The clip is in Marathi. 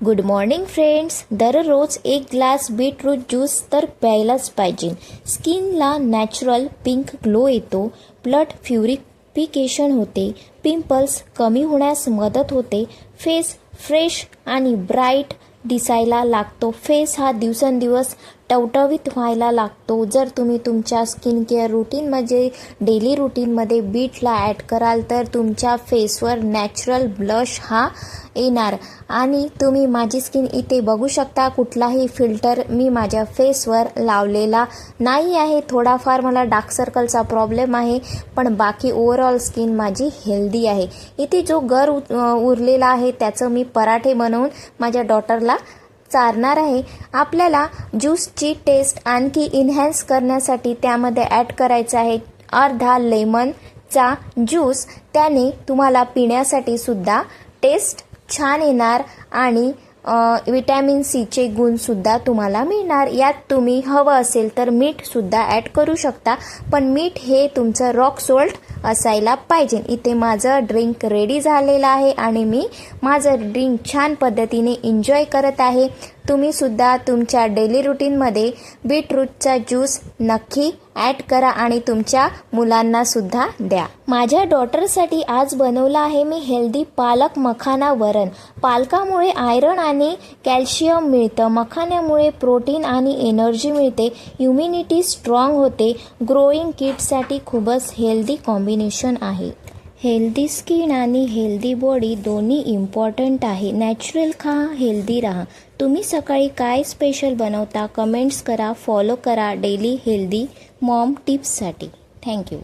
Good morning friends. दररोज एक ग्लास बीटरूट ज्यूस तर प्यायलाच पाहिजे. स्किनला नॅचरल पिंक ग्लो येतो, ब्लड प्युरिफिकेशन होते, पिंपल्स कमी होण्यास मदत होते, फेस फ्रेश आणि ब्राईट दिसायला लागतो. फेस हा दिवसेंदिवस टवटवीत व्हायला लागतो. जर तुम्ही तुमच्या स्किन केअर रूटीनमध्ये डेली रूटीनमध्ये बीटला ॲड कराल तर तुमच्या फेसवर नॅचरल ब्लश हा येणार. आणि तुम्ही माझी स्किन इथे बघू शकता, कुठलाही फिल्टर मी माझ्या फेसवर लावलेला नाही आहे. थोडाफार मला डार्क सर्कलचा प्रॉब्लेम आहे, पण बाकी ओव्हरऑल स्किन माझी हेल्दी आहे. इथे जो गर उरलेला आहे त्याचं मी पराठे बनवून माझ्या डॉटरला चारणार आहे. आपल्याला ज्यूसची टेस्ट आणखी इन्हॅन्स करण्यासाठी त्यामध्ये ॲड करायचं आहे अर्धा लेमनचा ज्यूस. त्याने तुम्हाला पिण्यासाठी सुद्धा टेस्ट छान येणार आणि विटॅमिन सीचे गुणसुद्धा तुम्हाला मिळणार. यात तुम्ही हवं असेल तर मीठसुद्धा ॲड करू शकता, पण मीठ हे तुमचं रॉक सॉल्ट असायला पाहिजे. इथे माझं ड्रिंक रेडी झालेलं आहे आणि मी माझं ड्रिंक छान पद्धतीने एन्जॉय करत आहे. तुम्हीसुद्धा तुमच्या डेली रुटीनमध्ये बीटरूटचा ज्यूस नक्की ॲड करा आणि तुमच्या मुलांनासुद्धा द्या. माझ्या डॉटरसाठी आज बनवलं आहे मी हेल्दी पालक मखाना वरण. पालकामुळे आयरन आणि कॅल्शियम मिळतं, मखान्यामुळे प्रोटीन आणि एनर्जी मिळते, इम्युनिटी स्ट्रॉंग होते. ग्रोईंग किड्ससाठी खूपच हेल्दी कॉम्बिनेशन आहे. हेल्दी स्किन आणि हेल्दी बॉडी दोन्ही इम्पॉर्टंट आहे. नॅचरल खा, हेल्दी राहा. तुम्ही सकाळी काय स्पेशल बनवता कमेंट्स करा. फॉलो करा डेली हेल्दी मॉम टिप्ससाठी. थँक्यू.